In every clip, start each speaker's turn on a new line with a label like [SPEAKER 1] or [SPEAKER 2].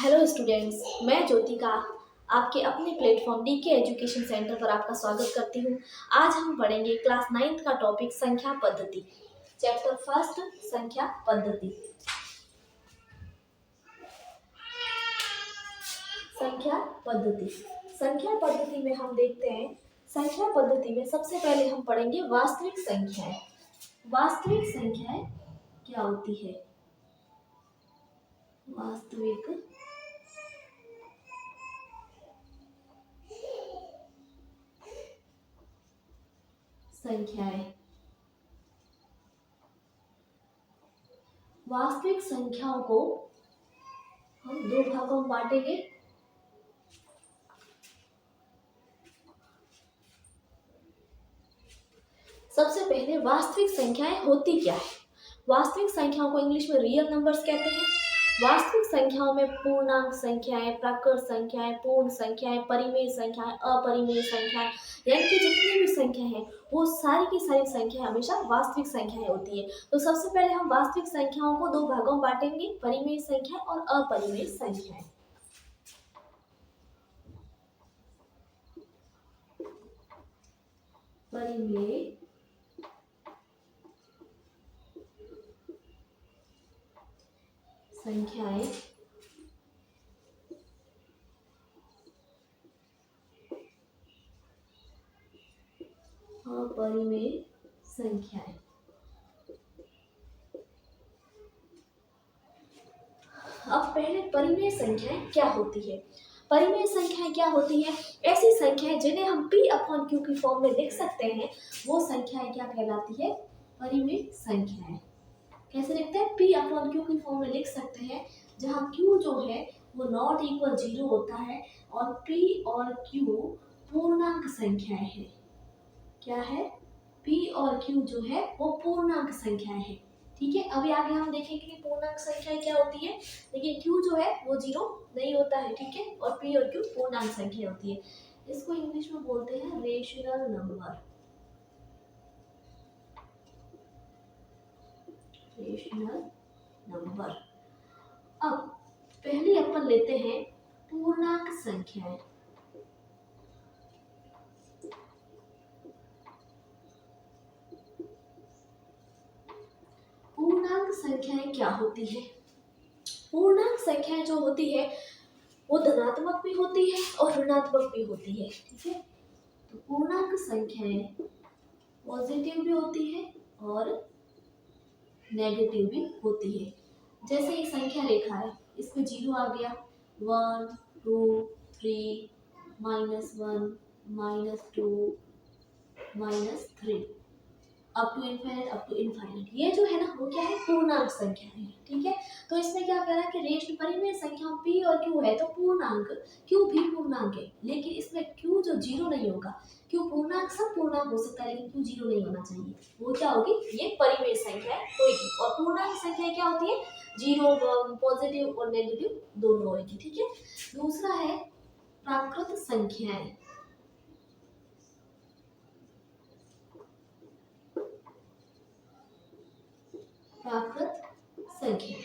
[SPEAKER 1] Hello students, मैं ज्योतिका आपके अपने प्लेटफॉर्म डीके एजुकेशन सेंटर पर आपका स्वागत करती हूँ। आज हम पढ़ेंगे क्लास 9th का टॉपिक संख्या पद्धति, चैप्टर फर्स्ट संख्या पद्धति। संख्या पद्धति संख्या पद्धति में हम देखते हैं, संख्या पद्धति में सबसे पहले हम पढ़ेंगे वास्तविक संख्याएं। वास्तविक संख्याएं क्या होती है? वास्तविक संख्याएं। वास्तविक संख्याओं को हम दो भागों में बांटेंगे। सबसे पहले वास्तविक संख्याएं होती क्या है? वास्तविक संख्याओं को इंग्लिश में रियल नंबर्स कहते हैं। वास्तविक संख्याओं में पूर्णांक संख्याएं, प्राकृत संख्याएं, पूर्ण संख्याएं, परिमेय संख्याएं, अपरिमेय संख्याएं, यानी कि जितनी भी संख्या है वो सारी की सारी संख्या हमेशा वास्तविक संख्याएं होती है। तो सबसे पहले हम वास्तविक संख्याओं को दो भागों में बांटेंगे, परिमेय संख्या और अपरिमेय संख्याएं। परिमेय संख्याएं अपरिमेय संख्याएं। अब पहले परिमेय संख्याएं क्या होती है? परिमेय संख्याएं क्या होती है? ऐसी संख्याएं जिन्हें हम p अपॉन q की फॉर्म में लिख सकते हैं, वो संख्याएं क्या कहलाती है? परिमेय संख्याएं। कैसे लिखते हैं? p अपॉन q की फॉर्म में लिख सकते हैं, जहाँ q जो है वो नॉट इक्वल 0 होता है और p और q पूर्णांक संख्याएं हैं। क्या है? p और q जो है वो पूर्णांक संख्याएं हैं। ठीक है, अभी आगे हम देखेंगे कि पूर्णांक संख्याएं क्या होती है, लेकिन q जो है वो 0 नहीं होता है। ठीक है, और p और q पूर्णांक संख्या होती है। इसको इंग्लिश में बोलते हैं रेशनल नंबर। Rational number. अब पहले अपन लेते हैं पूर्णांक संख्याएं। पूर्णांक संख्याएं क्या होती है? पूर्णांक संख्याएं जो होती है वो धनात्मक भी होती है और ऋणात्मक भी होती है। ठीक है, तो पूर्णांक संख्याएं पॉजिटिव भी होती है और नेगेटिव भी होती है। जैसे ये संख्या रेखा है, इसमें 0 आ गया, 1 2 3 -1 -2 -3 up to infinite, up to infinite. ये जो है ना वो क्या है? पूर्णांक संख्या है। ठीक है, तो इसमें क्या कह रहा है कि रेशनल परिमेय संख्या p और q है तो पूर्णांक, q भी पूर्णांक है, लेकिन इसमें q जो 0 नहीं होगा। q पूर्णांक सब पूर्णांक हो सकता है, लेकिन q 0 नहीं होना चाहिए। वो क्या होगी? ये परिमेय संख्या होगी। और पूर्णांक संख्या क्या होती है? 0 1 पॉजिटिव और नेगेटिव दोनों होगी। ठीक है, दूसरा है प्राकृत संख्याएं। प्राकृत संख्या।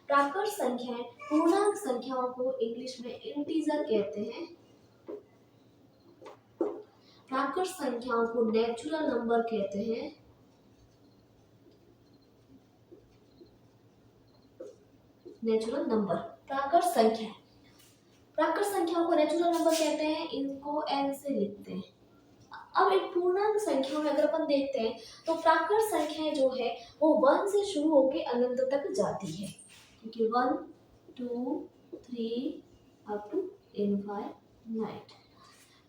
[SPEAKER 1] प्राकृत संख्याएं पूर्णांक संख्याओं को इंग्लिश में इंटीजर कहते हैं। प्राकृत संख्याओं को नेचुरल नंबर कहते हैं। Natural number. प्राकृत संख्या, प्राकृत संख्याओं को नेचुरल नंबर कहते हैं, इनको n से लिखते हैं। अब इन पूर्णांक संख्याओं में अगर अपन देखते हैं तो प्राकृत संख्याएं जो है वो 1 से शुरू होकर अनंत तक जाती है। क्योंकि 1 2 3 अप टू इनफाइनाइट,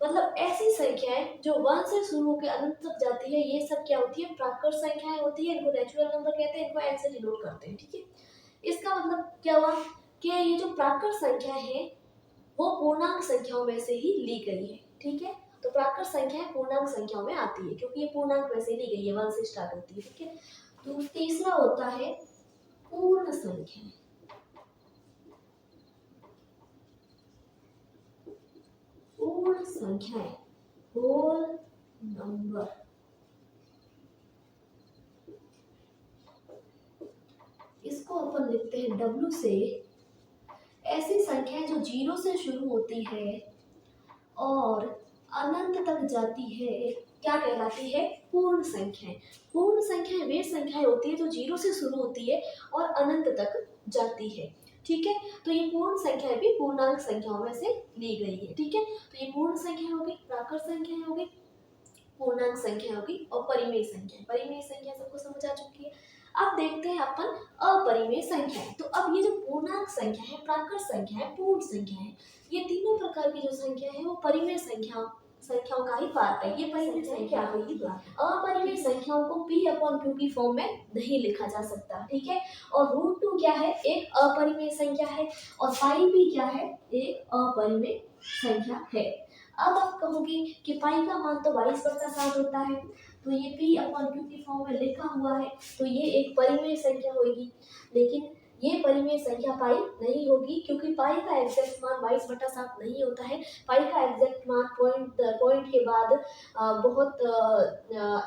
[SPEAKER 1] मतलब ऐसी संख्याएं जो 1 से शुरू होकर अनंत तक जाती है, ये सब क्या होती है? प्राकृत संख्याएं होती है। इनको नेचुरल नंबर कहते हैं, इनको n से डिनोट करते हैं। ठीक है, इसका मतलब क्या हुआ कि ये जो प्राकृत संख्या है वो पूर्णांक संख्याओं में से ही ली गई है। ठीक है, तो प्राकृत संख्याएं पूर्णांक संख्याओं में आती है क्योंकि ये पूर्णांक में से ली गई है, 1 से स्टार्ट होती है। ठीक है, तो तीसरा होता है पूर्ण संख्या। पूर्ण संख्याएं, होल नंबर। इसको अपन लिखते हैं W से। ऐसी संख्याएं जो 0 से शुरू होती है और अनंत तक जाती है क्या कहलाती है? पूर्ण संख्याएं। पूर्ण संख्याएं वे संख्याएं होती है जो 0 से शुरू होती है और अनंत तक जाती है। ठीक है, तो ये पूर्ण संख्याएं भी पूर्णांक संख्याओं में से ली गई है। ठीक है, तो ये पूर्ण संख्या होगी, प्राकृत संख्या होगी, पूर्णांक संख्या होगी और परिमेय संख्या। परिमेय संख्या सबको समझ आ चुकी है। अब देखते हैं अपन अपरिमेय संख्याएं। तो अब ये जो पूर्णांक संख्या है, प्राकृत संख्या है, पूर्ण संख्या है, ये तीनों प्रकार की जो संख्या है वो परिमेय संख्याओं का ही पार्ट है। ये परिमेय संख्या होगी। अपरिमेय संख्याओं को p/q की फॉर्म में नहीं लिखा जा सकता। ठीक है, और √2 क्या है? एक अपरिमेय संख्या है और पाई भी क्या है? एक अपरिमेय संख्या है। अब आप कहोगे कि पाई का मान तो 22/7 होता है, तो ये p/q की फॉर्म में लिखा हुआ है, तो ये एक परिमेय संख्या होगी। लेकिन ये परिमेय संख्या पाई नहीं होगी, क्योंकि पाई का एग्जैक्ट मान 22/7 नहीं होता है। पाई का एग्जैक्ट मान पॉइंट के बाद बहुत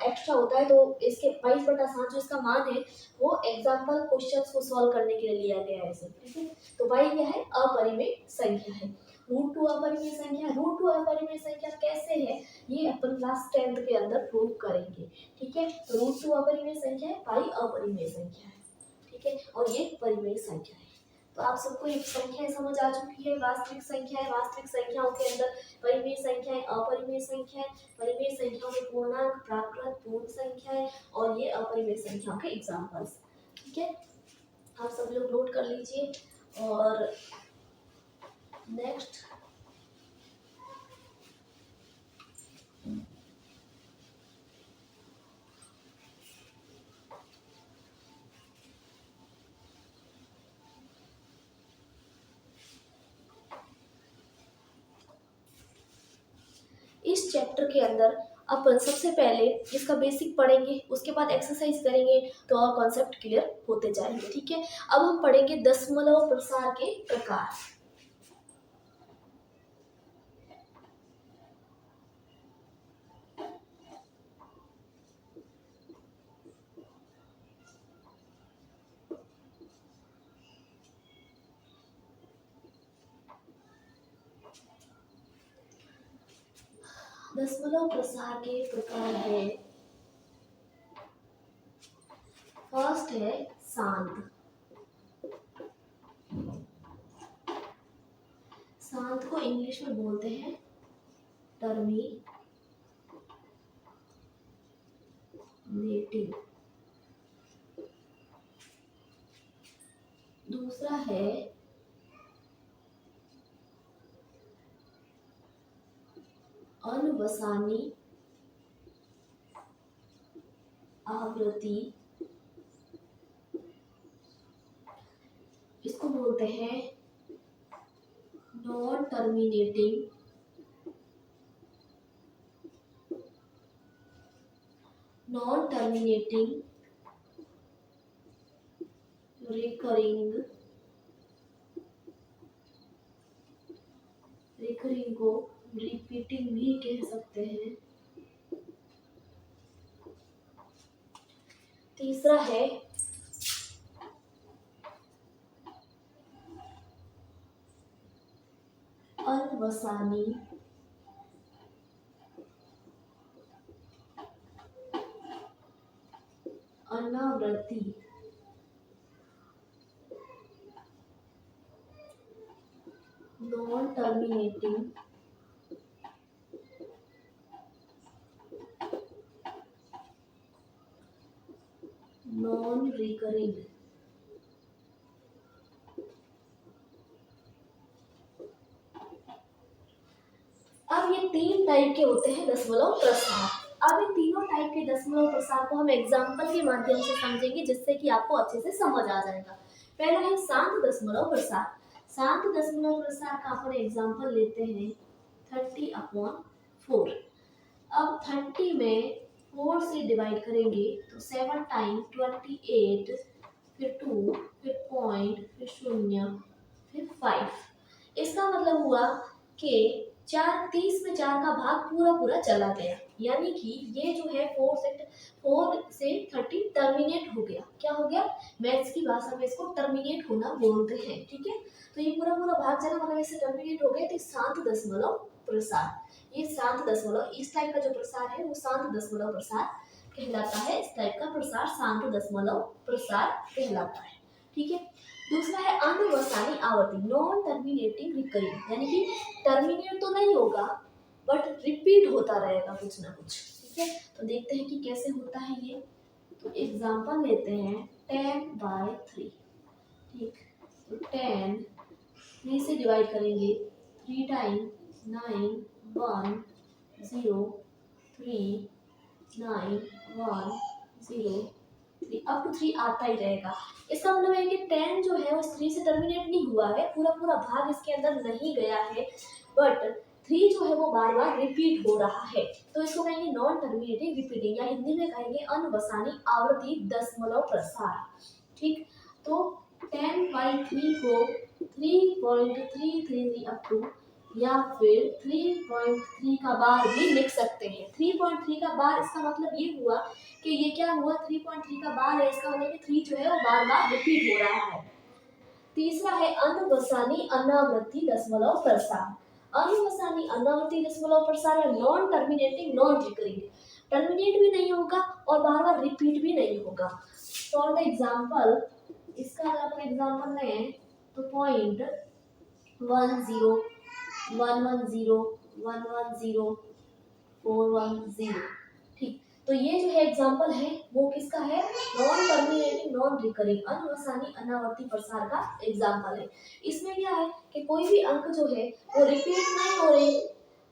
[SPEAKER 1] एक्स्ट्रा होता है, तो इसके 22/7 जो इसका मान है वो एग्जाम्पल क्वेश्चंस को सॉल्व करने के लिए लिया गया है इसे। ठीक है, तो पाई क्या है? अपरिमेय संख्या है। √2 अपरिमेय संख्या। √2 अपरिमेय संख्या कैसे है ये अपन क्लास 10th के अंदर प्रूव करेंगे। ठीक है, तो √2 अपरिमेय संख्या है, पाई अपरिमेय संख्या है। ठीक है, और ये परिमेय संख्या है। तो आप सबको ये संख्याएं समझ आ चुकी है। वास्तविक संख्याएं, वास्तविक संख्याओं के अंदर परिमेय संख्याएं, अपरिमेय संख्याएं, परिमेय संख्याओं में पूर्णांक, प्राकृत, पूर्ण संख्याएं और ये अपरिमेय संख्याओं के एग्जांपल्स। ठीक है, आप सब लोग नोट कर लीजिए। और नेक्स्ट इस चैप्टर के अंदर अपन सबसे पहले इसका बेसिक पढ़ेंगे, उसके बाद एक्सरसाइज करेंगे तो और कॉन्सेप्ट क्लियर होते जाएंगे। ठीक है, अब हम पढ़ेंगे दशमलव प्रसार के प्रकार। दशमलव प्रसार के प्रकार है, फर्स्ट है शांत। शांत को इंग्लिश में बोलते हैं टर्मिनेटिव। दूसरा है अनवसानी आवृत्ति, इसको बोलते हैं नॉन टर्मिनेटिंग रिकरिंग को रिपीटिंग भी कह सकते हैं। तीसरा है अनवसानी अनावृत्ति। Non terminating non recurring. अब ये 3 टाइप के होते हैं दशमलव प्रसार। अब इन तीनों टाइप के दशमलव प्रसार को हम एग्जाम्पल के माध्यम से समझेंगे, जिससे कि आपको अच्छे से समझ आ जाएगा। पहला है शांत दशमलव प्रसार। शांत दशमलव प्रसार का अपन एग्जाम्पल लेते हैं 30/4। अब 30 में 4 से डिवाइड करेंगे तो 7 टाइम 28, फिर 2, फिर पॉइंट, फिर 0, फिर 5। इसका मतलब हुआ कि 30 में 4 का भाग पूरा चला गया। यानी कि ये जो है 4 से 30 टर्मिनेट हो गया। क्या हो गया? मैथ्स की भाषा में इसको टर्मिनेट होना बोलते हैं। ठीक है, तो ये पूरा पूरा भाग चला मतलब इससे टर्मिनेट हो गया, तो शांत दशमलव प्रसार, ये शांत दशमलव, इस टाइप का जो प्रसार है वो शांत दशमलव प्रसार कहलाता है। इस टाइप का प्रसार शांत दशमलव प्रसार कहलाता है। ठीक है, दूसरा है अनवसानी आवर्ती, नॉन टर्मिनेटिंग रिकरिंग, यानी कि टर्मिनेट तो नहीं होगा बट रिपीट होता रहेगा कुछ ना कुछ। ठीक है, तो देखते हैं कि कैसे होता है ये। तो एग्जांपल लेते हैं 10/3। ठीक, तो 10 3 से डिवाइड करेंगे, 3 टाइम 9 1 0 3 9 1 0 3 अप टू 3 आता ही रहेगा। इसका मतलब है कि 10 जो है वो 3 से टर्मिनेट नहीं हुआ है, पूरा पूरा भाग इसके अंदर नहीं गया है, बट 3 जो है वो बार बार रिपीट हो रहा है, तो इसको कहेंगे नॉन टर्मिनेटिंग रिपीटिंग, या हिंदी में कहेंगे अनवसानी आवर्ती दशमलव प्रसार। ठीक, तो 10/3 को 3.333 अप टू, या फिर 3.3 का बार भी लिख सकते हैं। 3.3 का बार, इसका मतलब ये हुआ कि ये क्या हुआ, 3.3 का बार है, इसका मतलब कि 3 जो है वो बार बार रिपीट हो रहा है। तीसरा है अनवसानी अनावर्ती दशमलव प्रसार। अनवसानी अनावर्ती दशमलव प्रसार है non terminating non recurring, terminate भी नहीं होगा और बार बार रिपीट भी नहीं होगा। फॉर द एग्जाम्पल, इसका अगर अपन एग्जाम्पल लें तो 0.10 110 110 410। ठीक, तो ये जो है एग्जाम्पल है वो किसका है, नॉन टर्मिनेटिंग नॉन रिकरिंग अनवसानी अनावर्ती प्रसार का एग्जाम्पल है। इसमें क्या है कि कोई भी अंक जो है वो रिपीट नहीं हो रही,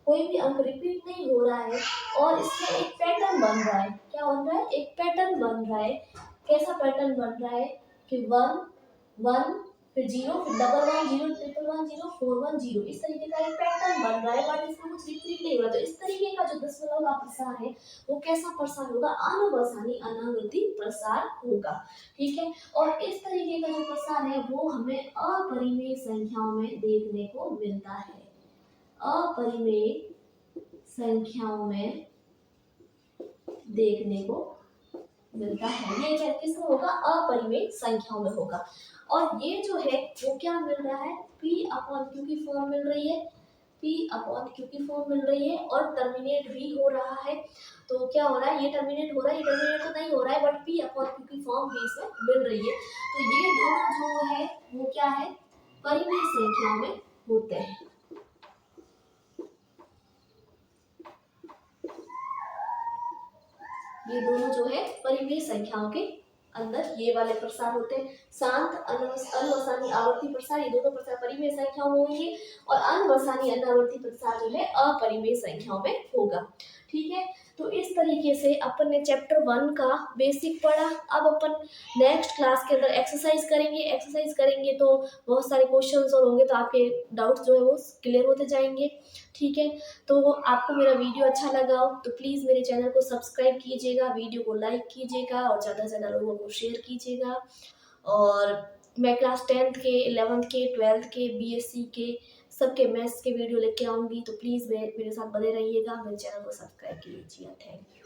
[SPEAKER 1] कोई भी अंक रिपीट नहीं हो रहा है और इसमें एक पैटर्न बन रहा है। क्या बन रहा है? एक पैटर्न बन रहा है। कैसा पैटर्न बन रहा है कि 1 1 फिर 0 फिर 111 0 111 0 410, इस तरीके का एक पैटर्न बन रहा है, बट इसमें कुछ रिपीट नहीं हो रहा। तो इस तरीके का जो दशमलव का प्रसार है वो कैसा प्रसार होगा, अनवसानी अनावर्ती प्रसार होगा। ठीक है, और इस तरीके का जो प्रसार है वो हमें अपरिमेय संख्याओं में देखने को मिलता है। अपरिमेय संख्याओं में देखने को मिलता है, ये क्या किसमें होगा, अपरिमेय संख्याओं में होगा। और ये जो है वो क्या मिल रहा है, P/Q की फॉर्म मिल रही है, P/Q की फॉर्म मिल रही है और टर्मिनेट भी हो रहा है। तो क्या हो रहा है, ये टर्मिनेट हो रहा है, ये टर्मिनेट तो नहीं हो रहा है बट P/Q की फॉर्म भी इसमें मिल रही है। तो ये दोनों जो है वो क्या है, परिमेय संख्याओं में होते हैं। ये दोनों जो है परिमेय संख्याओं के अंदर ये वाले प्रसार होते हैं। शांत अनवसानी आवर्ती प्रसार, ये दोनों प्रसार परिमेय संख्याओं में होंगे और अनवसानी अनावर्ती प्रसार जो है अपरिमेय संख्याओं में होगा। ठीक है, तो इस तरीके से अपन ने चैप्टर 1 का बेसिक पढ़ा। अब अपन नेक्स्ट क्लास के अंदर एक्सरसाइज करेंगे तो बहुत सारे क्वेश्चंस और होंगे, तो आपके डाउट्स जो है वो क्लियर होते जाएंगे। ठीक है, तो आपको मेरा वीडियो अच्छा लगा हो तो प्लीज़ मेरे चैनल को सब्सक्राइब कीजिएगा, वीडियो को लाइक कीजिएगा और ज़्यादा से ज़्यादा लोगों को शेयर कीजिएगा। और मैं क्लास 10th के 11th के 12th के BSc के सबके मैथ्स के वीडियो लेके आऊँगी, तो प्लीज़ मेरे साथ बने रहिएगा, मेरे चैनल को सब्सक्राइब कीजिएगा। Thank you.